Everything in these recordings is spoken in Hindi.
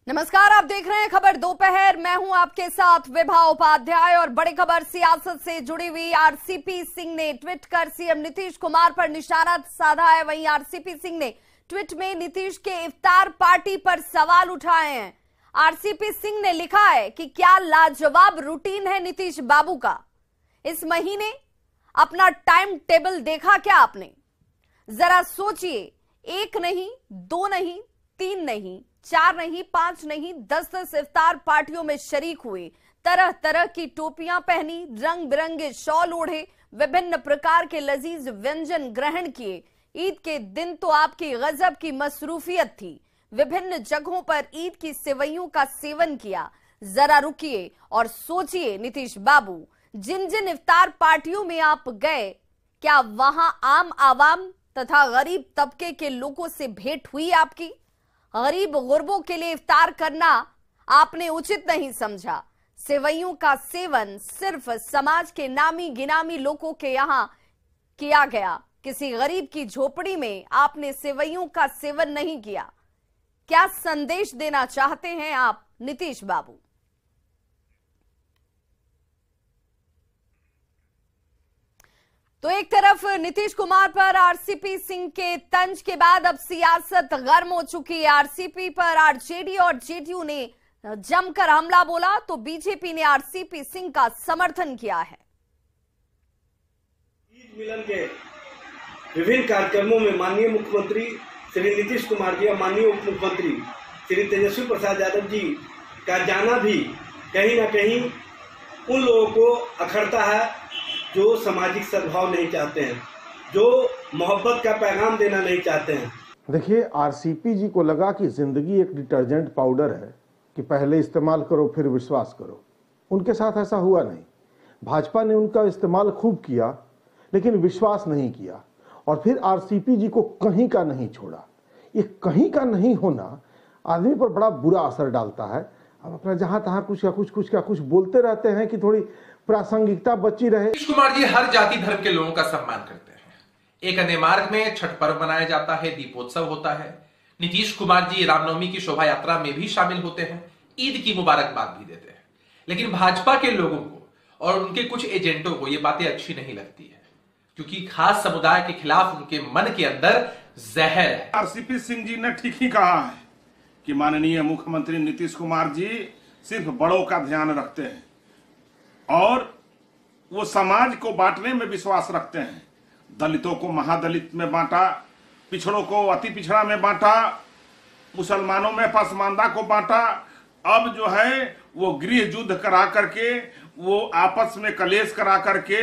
नमस्कार, आप देख रहे हैं खबर दोपहर। मैं हूं आपके साथ विभा उपाध्याय और बड़ी खबर सियासत से जुड़ी हुई। आरसीपी सिंह ने ट्वीट कर सीएम नीतीश कुमार पर निशाना साधा है। वहीं आरसीपी सिंह ने ट्वीट में नीतीश के इफ्तार पार्टी पर सवाल उठाए हैं। आरसीपी सिंह ने लिखा है कि क्या लाजवाब रूटीन है नीतीश बाबू का। इस महीने अपना टाइम टेबल देखा क्या आपने? जरा सोचिए, 1 नहीं, 2 नहीं, 3 नहीं, 4 नहीं, 5 नहीं, 10-10 इफ्तार पार्टियों में शरीक हुए, तरह तरह की टोपियां पहनी, रंग बिरंगे शॉल ओढ़े, विभिन्न प्रकार के लजीज व्यंजन ग्रहण किए। ईद के दिन तो आपकी गजब की मसरूफियत थी। विभिन्न जगहों पर ईद की सेवइयों का सेवन किया। जरा रुकिए और सोचिए नीतीश बाबू, जिन जिन इफ्तार पार्टियों में आप गए, क्या वहां आम आवाम तथा गरीब तबके के लोगों से भेंट हुई आपकी? गरीब गुरबों के लिए इफ्तार करना आपने उचित नहीं समझा। सेवइयों का सेवन सिर्फ समाज के नामी गिनामी लोगों के यहां किया गया। किसी गरीब की झोपड़ी में आपने सेवइयों का सेवन नहीं किया। क्या संदेश देना चाहते हैं आप नीतीश बाबू? तो एक तरफ नीतीश कुमार पर आरसीपी सिंह के तंज के बाद अब सियासत गर्म हो चुकी है। आरसीपी पर आरजेडी और जेडीयू ने जमकर हमला बोला तो बीजेपी ने आरसीपी सिंह का समर्थन किया है। ईद मिलन के विभिन्न कार्यक्रमों में माननीय मुख्यमंत्री श्री नीतीश कुमार जी और माननीय उप मुख्यमंत्री श्री तेजस्वी प्रसाद यादव जी का जाना भी कहीं ना कहीं उन लोगों को अखरता है जो सामाजिक सद्भाव नहीं चाहते हैं, जो मोहब्बत का पैगाम देना नहीं चाहते हैं। देखिए, आरसीपी जी को लगा कि जिंदगी एक डिटर्जेंट पाउडर है कि पहले इस्तेमाल करो फिर विश्वास करो। उनके साथ ऐसा हुआ नहीं। भाजपा ने उनका इस्तेमाल खूब किया लेकिन विश्वास नहीं किया और फिर आरसीपी जी को कहीं का नहीं छोड़ा। ये कहीं का नहीं होना आदमी पर बड़ा बुरा असर डालता है। हम अपना जहां तहां कुछ बोलते रहते हैं कि थोड़ी प्रासंगिकता बची रहे। नीतीश कुमार जी हर जाति धर्म के लोगों का सम्मान करते हैं। एक अन्य मार्ग में छठ पर्व मनाया जाता है, दीपोत्सव होता है। नीतीश कुमार जी रामनवमी की शोभा यात्रा में भी शामिल होते हैं, ईद की मुबारकबाद भी देते हैं। लेकिन भाजपा के लोगों को और उनके कुछ एजेंटों को ये बातें अच्छी नहीं लगती है, क्योंकि खास समुदाय के खिलाफ उनके मन के अंदर जहर है। आरसीपी सिंह जी ने ठीक ही कहा है कि माननीय मुख्यमंत्री नीतीश कुमार जी सिर्फ बड़ों का ध्यान रखते हैं और वो समाज को बांटने में विश्वास रखते हैं। दलितों को महादलित में बांटा, पिछड़ों को अति पिछड़ा में बांटा, मुसलमानों में पसमानदा को बांटा। अब जो है वो गृह युद्ध करा करके, वो आपस में कलेश करा करके,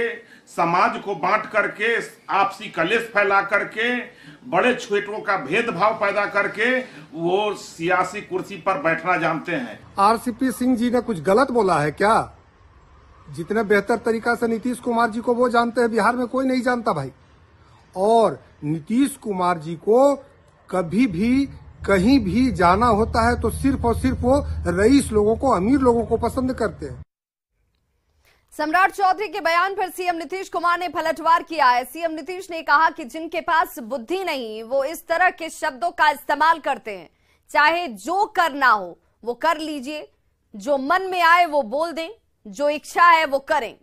समाज को बांट करके, आपसी कलेश फैला करके, बड़े छोटों का भेदभाव पैदा करके वो सियासी कुर्सी पर बैठना जानते हैं। आरसीपी सिंह जी ने कुछ गलत बोला है क्या? जितने बेहतर तरीका से नीतीश कुमार जी को वो जानते हैं, बिहार में कोई नहीं जानता भाई। और नीतीश कुमार जी को कभी भी कहीं भी जाना होता है तो सिर्फ और सिर्फ वो रईस लोगों को, अमीर लोगों को पसंद करते हैं। सम्राट चौधरी के बयान पर सीएम नीतीश कुमार ने पलटवार किया है। सीएम नीतीश ने कहा कि जिनके पास बुद्धि नहीं वो इस तरह के शब्दों का इस्तेमाल करते हैं। चाहे जो करना हो वो कर लीजिए, जो मन में आए वो बोल दें, जो इच्छा है वो करें।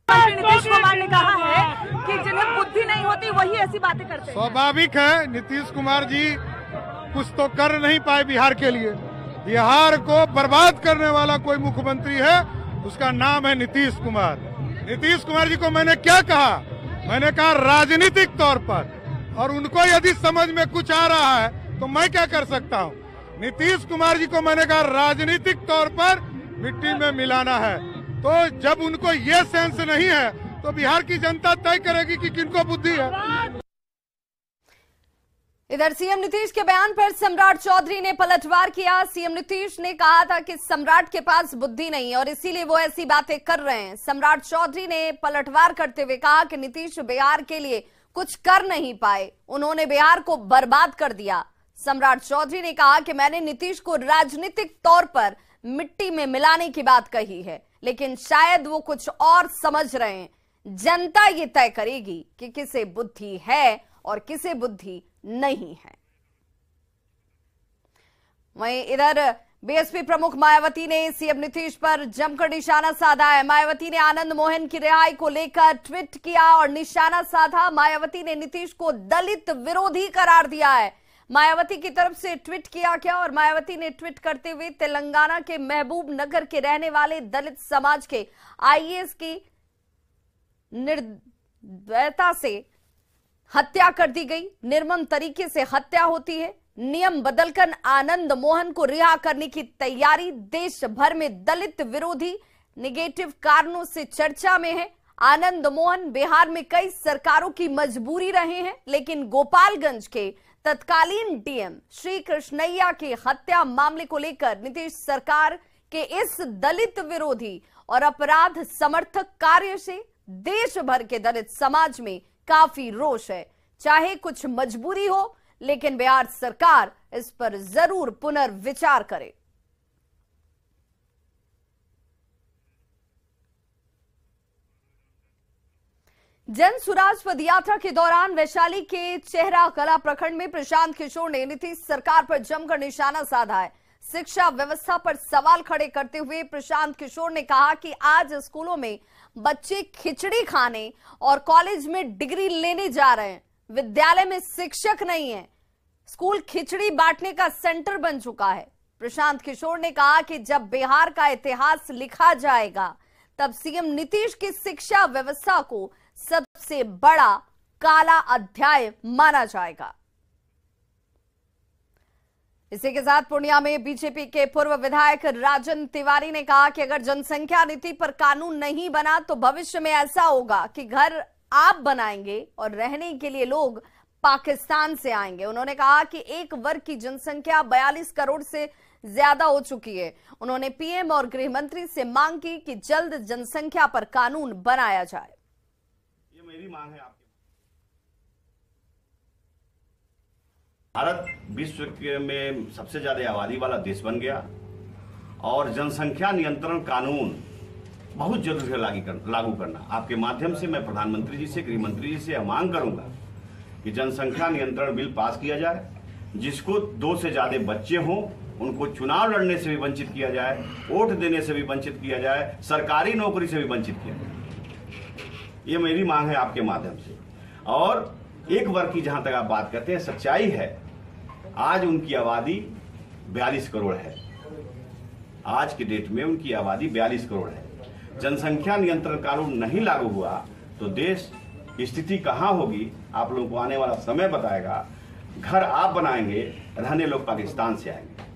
नीतीश कुमार ने कहा है कि जिन्हें बुद्धि नहीं होती वही ऐसी बातें करते हैं। स्वाभाविक है, नीतीश कुमार जी कुछ तो कर नहीं पाए बिहार के लिए। बिहार को बर्बाद करने वाला कोई मुख्यमंत्री है, उसका नाम है नीतीश कुमार। नीतीश कुमार जी को मैंने क्या कहा? मैंने कहा राजनीतिक तौर पर, और उनको यदि समझ में कुछ आ रहा है तो मैं क्या कर सकता हूँ। नीतीश कुमार जी को मैंने कहा राजनीतिक तौर पर मिट्टी में मिलाना है। तो जब उनको ये सेंस नहीं है तो बिहार की जनता तय करेगी कि किनको बुद्धि है। इधर सीएम नीतीश के बयान पर सम्राट चौधरी ने पलटवार किया। सीएम नीतीश ने कहा था कि सम्राट के पास बुद्धि नहीं और इसीलिए वो ऐसी बातें कर रहे हैं। सम्राट चौधरी ने पलटवार करते हुए कहा कि नीतीश बिहार के लिए कुछ कर नहीं पाए, उन्होंने बिहार को बर्बाद कर दिया। सम्राट चौधरी ने कहा कि मैंने नीतीश को राजनीतिक तौर पर मिट्टी में मिलाने की बात कही है, लेकिन शायद वो कुछ और समझ रहे हैं। जनता ये तय करेगी कि किसे बुद्धि है और किसे बुद्धि नहीं है। वहीं इधर बीएसपी प्रमुख मायावती ने सीएम नीतीश पर जमकर निशाना साधा है। मायावती ने आनंद मोहन की रिहाई को लेकर ट्वीट किया और निशाना साधा। मायावती ने नीतीश को दलित विरोधी करार दिया है। मायावती की तरफ से ट्वीट किया क्या, और मायावती ने ट्वीट करते हुए तेलंगाना के महबूब नगर के रहने वाले दलित समाज के आईएएस की निर्दयता से हत्या कर दी गई। निर्मम तरीके से हत्या होती है। नियम बदलकर आनंद मोहन को रिहा करने की तैयारी। देश भर में दलित विरोधी निगेटिव कारणों से चर्चा में है। आनंद मोहन बिहार में कई सरकारों की मजबूरी रहे हैं, लेकिन गोपालगंज के तत्कालीन डीएम श्री कृष्णैया की हत्या मामले को लेकर नीतीश सरकार के इस दलित विरोधी और अपराध समर्थक कार्य से देश भर के दलित समाज में काफी रोष है। चाहे कुछ मजबूरी हो, लेकिन बिहार सरकार इस पर जरूर पुनर्विचार करे। जन सुराज पद यात्रा के दौरान वैशाली के चेहरा कला प्रखंड में प्रशांत किशोर ने नीतीश सरकार पर जमकर निशाना साधा है। शिक्षा व्यवस्था पर सवाल खड़े करते हुए प्रशांत किशोर ने कहा कि आज स्कूलों में बच्चे खिचड़ी खाने और कॉलेज में डिग्री लेने जा रहे हैं। विद्यालय में शिक्षक नहीं है। स्कूल खिचड़ी बांटने का सेंटर बन चुका है। प्रशांत किशोर ने कहा कि जब बिहार का इतिहास लिखा जाएगा, तब सीएम नीतीश की शिक्षा व्यवस्था को सबसे बड़ा काला अध्याय माना जाएगा। इसी के साथ पूर्णिया में बीजेपी के पूर्व विधायक राजन तिवारी ने कहा कि अगर जनसंख्या नीति पर कानून नहीं बना तो भविष्य में ऐसा होगा कि घर आप बनाएंगे और रहने के लिए लोग पाकिस्तान से आएंगे। उन्होंने कहा कि एक वर्ग की जनसंख्या 42 करोड़ से ज्यादा हो चुकी है। उन्होंने पीएम और गृह मंत्री से मांग की कि जल्द जनसंख्या पर कानून बनाया जाए। ये मेरी मांग है आपके। भारत विश्व में सबसे ज्यादा आबादी वाला देश बन गया और जनसंख्या नियंत्रण कानून बहुत जरूरी है लागू करना। आपके माध्यम से मैं प्रधानमंत्री जी से, गृह मंत्री जी से यह मांग करूंगा कि जनसंख्या नियंत्रण बिल पास किया जाए, जिसको 2 से ज्यादा बच्चे हों उनको चुनाव लड़ने से भी वंचित किया जाए, वोट देने से भी वंचित किया जाए, सरकारी नौकरी से भी वंचित किया जाए। ये मेरी मांग है आपके माध्यम से। और एक वर्ग की जहां तक आप बात करते हैं, सच्चाई है आज उनकी आबादी 42 करोड़ है। आज की डेट में उनकी आबादी 42 करोड़ है। जनसंख्या नियंत्रण कानून नहीं लागू हुआ तो देश की स्थिति कहां होगी, आप लोगों को आने वाला समय बताएगा। घर आप बनाएंगे, रहने लोग पाकिस्तान से आएंगे।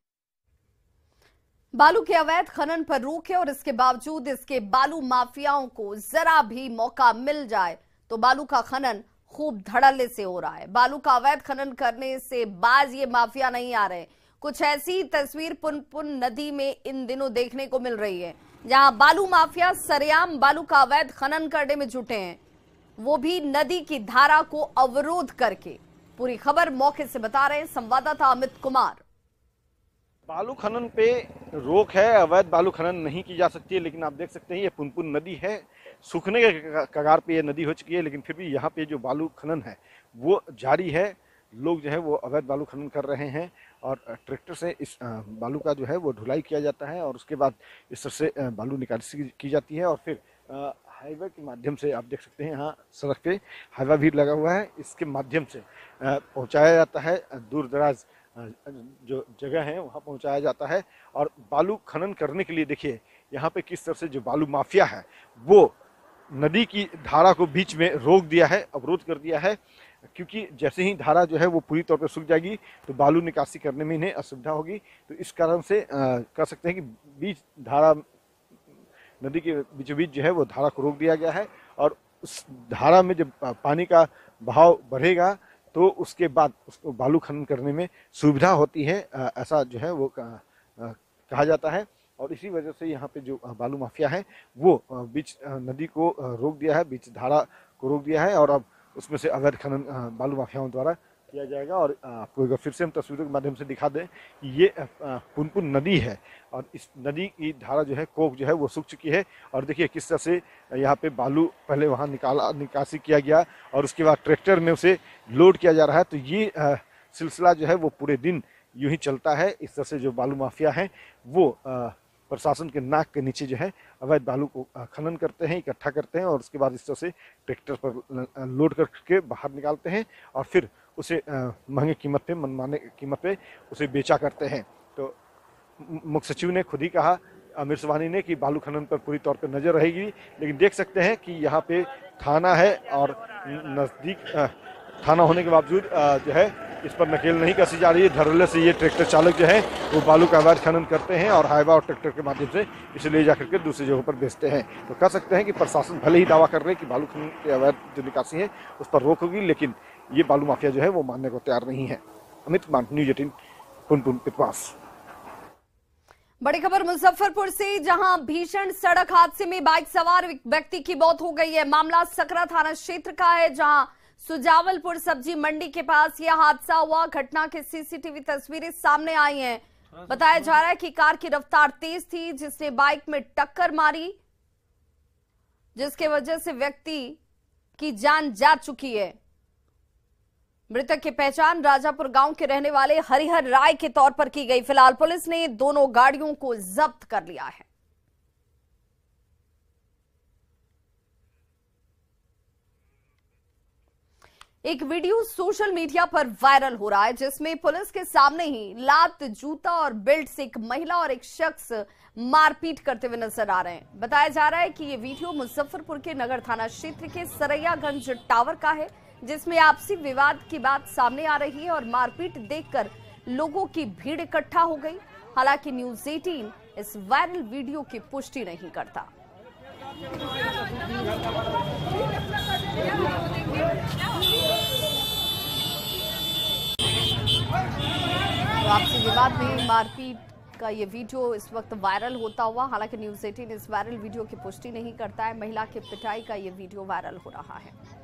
बालू के अवैध खनन पर रोक है और इसके बावजूद इसके बालू माफियाओं को जरा भी मौका मिल जाए तो बालू का खनन खूब धड़ल्ले से हो रहा है। बालू का अवैध खनन करने से बाज ये माफिया नहीं आ रहे। कुछ ऐसी तस्वीर पुनपुन नदी में इन दिनों देखने को मिल रही है, जहां बालू माफिया सरेआम बालू का अवैध खनन करने में जुटे हैं, वो भी नदी की धारा को अवरोध करके। पूरी खबर मौके से बता रहे हैं संवाददाता अमित कुमार। बालू खनन पे रोक है, अवैध बालू खनन नहीं की जा सकती है, लेकिन आप देख सकते हैं ये पुनपुन नदी है, सूखने के कगार पे ये नदी हो चुकी है, लेकिन फिर भी यहाँ पे जो बालू खनन है वो जारी है। लोग जो है वो अवैध बालू खनन कर रहे हैं और ट्रैक्टर से इस बालू का जो है वो ढुलाई किया जाता है और उसके बाद इस तरह से बालू निकासी की जाती है और फिर हाईवे के माध्यम से आप देख सकते हैं यहाँ सड़क पे हाईवा भी लगा हुआ है, इसके माध्यम से पहुँचाया जाता है। दूर दराज जो जगह है वहाँ पहुँचाया जाता है और बालू खनन करने के लिए देखिए यहाँ पे किस तरह से जो बालू माफिया है वो नदी की धारा को बीच में रोक दिया है, अवरोध कर दिया है, क्योंकि जैसे ही धारा जो है वो पूरी तौर पर सूख जाएगी तो बालू निकासी करने में इन्हें असुविधा होगी। तो इस कारण से कह सकते हैं कि बीच धारा नदी के बीचों बीच जो है वो धारा को रोक दिया गया है और उस धारा में जब पानी का बहाव बढ़ेगा तो उसके बाद उसको बालू खनन करने में सुविधा होती है, ऐसा जो है वो कहा जाता है। और इसी वजह से यहाँ पे जो बालू माफिया है वो बीच नदी को रोक दिया है, बीच धारा को रोक दिया है और अब उसमें से अवैध खनन बालू माफियाओं द्वारा किया जाएगा। और आपको एक बार फिर से हम तस्वीरों के माध्यम से दिखा दें, ये पुनपुन नदी है और इस नदी की धारा जो है, कोक जो है वो सूख चुकी है। और देखिए किस तरह से यहाँ पे बालू पहले वहाँ निकासी किया गया और उसके बाद ट्रैक्टर में उसे लोड किया जा रहा है। तो ये सिलसिला जो है वो पूरे दिन यूं ही चलता है। इस तरह से जो बालू माफिया हैं वो प्रशासन के नाक के नीचे जो है अवैध बालू को खनन करते हैं, इकट्ठा करते हैं और उसके बाद इस तरह से ट्रैक्टर पर लोड करके बाहर निकालते हैं और फिर उसे महंगे कीमत पे, मनमाने कीमत पे उसे बेचा करते हैं। तो मुख्य सचिव ने खुद ही कहा, आमिर सुबहानी ने, कि बालू खनन पर पूरी तौर पर नजर रहेगी। लेकिन देख सकते हैं कि यहाँ पे थाना है और नजदीक थाना होने के बावजूद जो है इस पर नकेल नहीं कसी जा रही है। धड़ल्ले से ये ट्रैक्टर चालक जो है वो बालू का अवैध खनन करते हैं और हाईवा और ट्रैक्टर के माध्यम से इसे ले जाकर के दूसरी जगहों पर बेचते हैं। तो कह सकते हैं कि प्रशासन भले ही दावा कर रहे हैं कि बालू खनन के अवैध जो निकासी है उस पर रोक होगी, लेकिन ये बालू माफिया जो है वो मानने को तैयार नहीं है। अमित कुमार, न्यूज 18, पुनपुन पिपवास। बड़ी खबर मुजफ्फरपुर से, जहां भीषण सड़क हादसे में बाइक सवार व्यक्ति की मौत हो गई है। मामला सकरा थाना क्षेत्र का है, जहां सुजावलपुर सब्जी मंडी के पास यह हादसा हुआ। घटना की सीसीटीवी तस्वीरें सामने आई हैं। बताया जा रहा है कि कार की रफ्तार तेज थी, जिसने बाइक में टक्कर मारी, जिसके वजह से व्यक्ति की जान जा चुकी है। मृतक की पहचान राजापुर गांव के रहने वाले हरिहर राय के तौर पर की गई। फिलहाल पुलिस ने दोनों गाड़ियों को जब्त कर लिया है। एक वीडियो सोशल मीडिया पर वायरल हो रहा है, जिसमें पुलिस के सामने ही लात, जूता और बेल्ट से एक महिला और एक शख्स मारपीट करते हुए नजर आ रहे हैं। बताया जा रहा है कि ये वीडियो मुजफ्फरपुर के नगर थाना क्षेत्र के सरैयागंज टावर का है, जिसमें आपसी विवाद की बात सामने आ रही है और मारपीट देखकर लोगों की भीड़ इकट्ठा हो गई। हालांकि न्यूज 18 इस वायरल वीडियो की पुष्टि नहीं करता। तो आपसी विवाद में मारपीट का ये वीडियो इस वक्त वायरल होता हुआ, हालांकि न्यूज 18 इस वायरल वीडियो की पुष्टि नहीं करता है। महिला की पिटाई का ये वीडियो वायरल हो रहा है।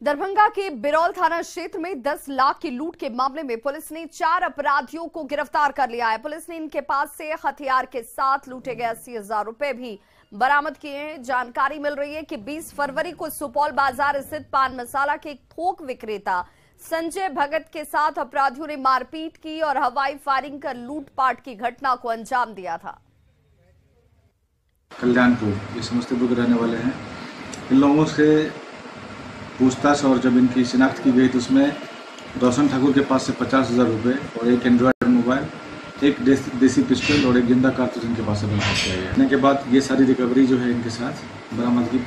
दरभंगा के बिरौल थाना क्षेत्र में 10 लाख की लूट के मामले में पुलिस ने 4 अपराधियों को गिरफ्तार कर लिया है। पुलिस ने इनके पास से हथियार के साथ लूटे गए 80,000 रुपए भी बरामद किए हैं। जानकारी मिल रही है कि 20 फरवरी को सुपौल बाजार स्थित पान मसाला के थोक विक्रेता संजय भगत के साथ अपराधियों ने मारपीट की और हवाई फायरिंग कर लूटपाट की घटना को अंजाम दिया था। कल्याणपुर, ये समस्तीपुर के रहने वाले हैं। इन लोगों से पूछताछ और जब इनकी शिनाख्त की गई तो उसमें रोशन ठाकुर के पास से 50,000 रुपये और एक एंड्रॉयड मोबाइल, एक देसी पिस्टल और एक जिंदा कारतूस इनके पास से बरामद किया गया। के बाद ये सारी रिकवरी जो है इनके साथ बरामद की।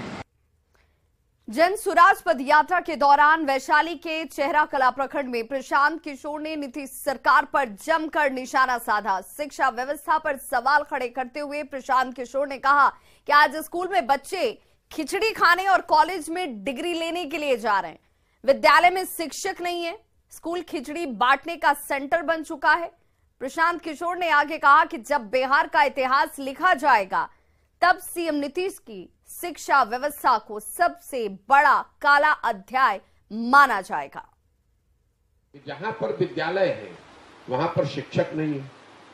जन सुराज पद यात्रा के दौरान वैशाली के चेहरा कला प्रखंड में प्रशांत किशोर ने नीतीश सरकार पर जमकर निशाना साधा। शिक्षा व्यवस्था पर सवाल खड़े करते हुए प्रशांत किशोर ने कहा कि आज स्कूल में बच्चे खिचड़ी खाने और कॉलेज में डिग्री लेने के लिए जा रहे हैं। विद्यालय में शिक्षक नहीं है, स्कूल खिचड़ी बांटने का सेंटर बन चुका है। प्रशांत किशोर ने आगे कहा कि जब बिहार का इतिहास लिखा जाएगा तब सीएम नीतीश की शिक्षा व्यवस्था को सबसे बड़ा काला अध्याय माना जाएगा। जहां पर विद्यालय है वहां पर शिक्षक नहीं है,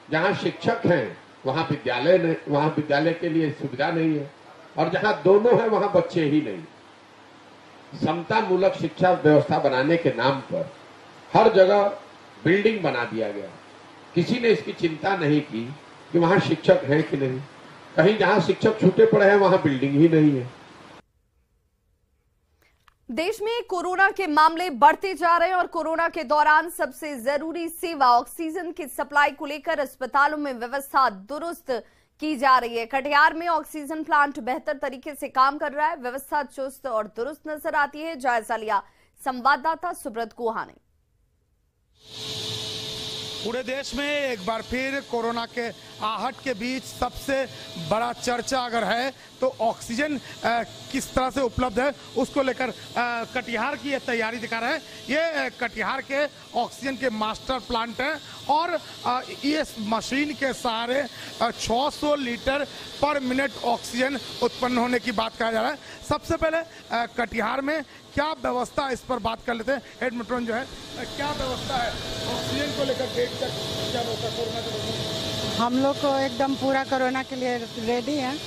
जहां शिक्षक हैं वहां विद्यालय नहीं, वहां विद्यालय के लिए सुविधा नहीं है, और जहां दोनों है वहां बच्चे ही नहीं। समता मूलक शिक्षा व्यवस्था बनाने के नाम पर हर जगह बिल्डिंग बना दिया गया। किसी ने इसकी चिंता नहीं की कि वहां शिक्षक हैं कि नहीं। कहीं जहां शिक्षक छूटे पड़े हैं वहां बिल्डिंग ही नहीं है। देश में कोरोना के मामले बढ़ते जा रहे हैं और कोरोना के दौरान सबसे जरूरी सेवा ऑक्सीजन की सप्लाई को लेकर अस्पतालों में व्यवस्था दुरुस्त की जा रही है। कटिहार में ऑक्सीजन प्लांट बेहतर तरीके से काम कर रहा है। व्यवस्था चुस्त और दुरुस्त नजर आती है। जायजा लिया संवाददाता सुब्रत गुहा ने। पूरे देश में एक बार फिर कोरोना के आहट के बीच सबसे बड़ा चर्चा अगर है तो ऑक्सीजन किस तरह से उपलब्ध है उसको लेकर कटिहार की ये तैयारी दिखा रहे हैं। ये कटिहार के ऑक्सीजन के मास्टर प्लांट हैं और ये मशीन के सहारे 600 लीटर पर मिनट ऑक्सीजन उत्पन्न होने की बात कहा जा रहा है। सबसे पहले कटिहार में क्या व्यवस्था, इस पर बात कर लेते हैं। हेड मेट्रोन जो है, क्या व्यवस्था है ऑक्सीजन को लेकर, डेट तक क्या व्यवस्था कोरोना के? हम लोग को एकदम पूरा कोरोना के लिए रेडी है।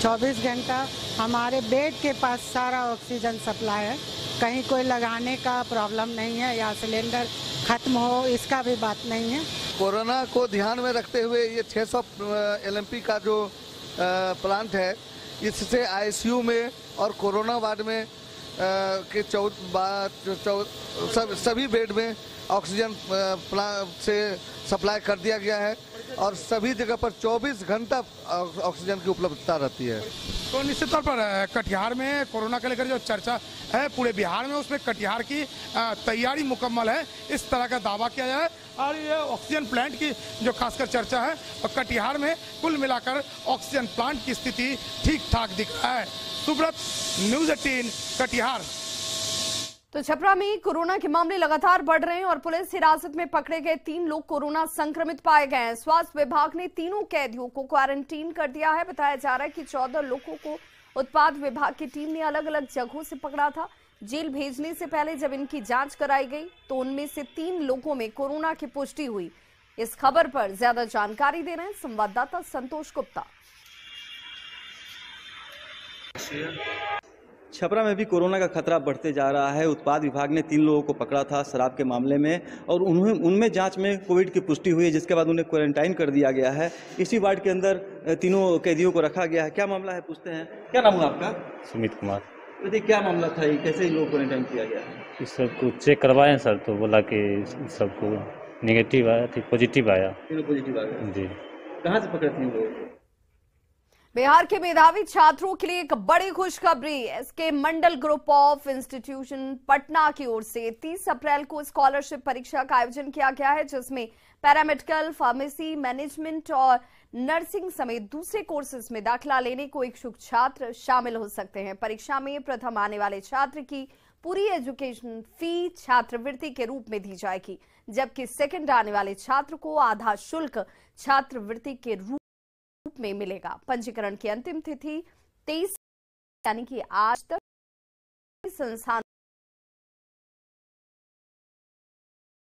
24 घंटा हमारे बेड के पास सारा ऑक्सीजन सप्लाई है, कहीं कोई लगाने का प्रॉब्लम नहीं है या सिलेंडर खत्म हो इसका भी बात नहीं है। कोरोना को ध्यान में रखते हुए ये 600 LMP का जो प्लांट है, इससे ICU में और कोरोना वार्ड में के सभी बेड में ऑक्सीजन से सप्लाई कर दिया गया है और सभी जगह पर 24 घंटा ऑक्सीजन की उपलब्धता रहती है। तो निश्चित तौर पर कटिहार में कोरोना को लेकर जो चर्चा है पूरे बिहार में, उसमें कटिहार की तैयारी मुकम्मल है, इस तरह का दावा किया जाए। और ये ऑक्सीजन प्लांट की जो खासकर चर्चा है, और कटिहार में कुल मिलाकर ऑक्सीजन प्लांट की स्थिति ठीक ठाक दिख रहा है। सुब्रत, न्यूज़ 18 कटिहार। तो छपरा में कोरोना के मामले लगातार बढ़ रहे हैं और पुलिस हिरासत में पकड़े गए 3 लोग कोरोना संक्रमित पाए गए हैं। स्वास्थ्य विभाग ने तीनों कैदियों को क्वारंटीन कर दिया है। बताया जा रहा है कि 14 लोगों को उत्पाद विभाग की टीम ने अलग अलग जगहों से पकड़ा था। जेल भेजने से पहले जब इनकी जांच कराई गई तो उनमें से 3 लोगों में कोरोना की पुष्टि हुई। इस खबर पर ज्यादा जानकारी दे रहे हैं संवाददाता संतोष गुप्ता। छपरा में भी कोरोना का खतरा बढ़ते जा रहा है। उत्पाद विभाग ने 3 लोगों को पकड़ा था शराब के मामले में और उनमें जांच में कोविड की पुष्टि हुई है, जिसके बाद उन्हें क्वारंटाइन कर दिया गया है। इसी वार्ड के अंदर तीनों कैदियों को रखा गया है। क्या मामला है पूछते हैं। क्या नाम है आपका? सुमित कुमार। तो क्या मामला था, कैसे लोग क्वारंटाइन किया गया है? इस सबको चेक करवाए सर, तो बोला कि सबको नेगेटिव आया, पॉजिटिव आया। पॉजिटिव आया जी। कहाँ से पकड़े थे लोग? बिहार के मेधावी छात्रों के लिए एक बड़ी खुशखबरी। SK Mandal group of institution Patna की ओर से 30 अप्रैल को स्कॉलरशिप परीक्षा का आयोजन किया गया है, जिसमें पैरामेडिकल, फार्मेसी, मैनेजमेंट और नर्सिंग समेत दूसरे कोर्सेज में दाखिला लेने को इच्छुक छात्र शामिल हो सकते हैं। परीक्षा में प्रथम आने वाले छात्र की पूरी एजुकेशन फी छात्रवृत्ति के रूप में दी जाएगी, जबकि सेकंड आने वाले छात्र को आधा शुल्क छात्रवृत्ति के रूप में मिलेगा। पंजीकरण की अंतिम तिथि 23 यानी कि आज तक संस्थान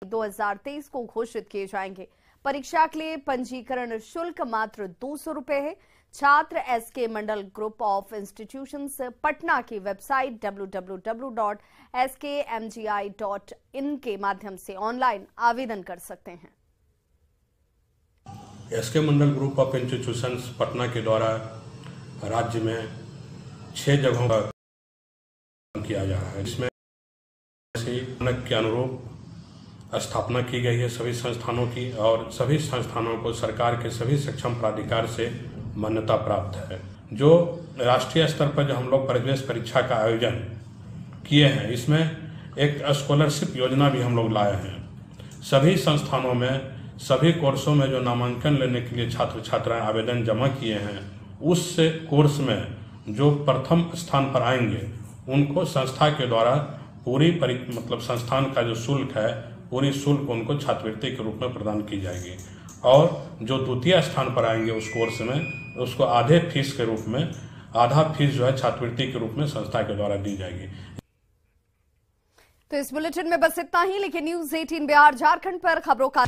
2023 को घोषित किए जाएंगे। परीक्षा के लिए पंजीकरण शुल्क मात्र 200 रुपए है। छात्र SK Mandal group of institutions Patna की वेबसाइट www.skmgi.in के माध्यम से ऑनलाइन आवेदन कर सकते हैं। SK Mandal group of institutions Patna के द्वारा राज्य में 6 जगहों का किया जा रहा है। इसमें मानक के अनुरूप स्थापना की गई है सभी संस्थानों की, और सभी संस्थानों को सरकार के सभी सक्षम प्राधिकार से मान्यता प्राप्त है। जो राष्ट्रीय स्तर पर जो हम लोग प्रवेश परीक्षा का आयोजन किए हैं, इसमें एक स्कॉलरशिप योजना भी हम लोग लाए हैं। सभी संस्थानों में सभी कोर्सों में जो नामांकन लेने के लिए छात्र छात्राएं आवेदन जमा किए हैं, उस कोर्स में जो प्रथम स्थान पर आएंगे उनको संस्था के द्वारा पूरी मतलब संस्थान का जो शुल्क है, पूरी शुल्क उनको छात्रवृत्ति के रूप में प्रदान की जाएगी। और जो द्वितीय स्थान पर आएंगे उस कोर्स में, उसको आधे फीस के रूप में, आधा फीस जो है छात्रवृत्ति के रूप में संस्था के द्वारा दी जाएगी। तो इस बुलेटिन में बस इतना ही, लेकिन न्यूज़ 18 बिहार झारखंड पर खबरों का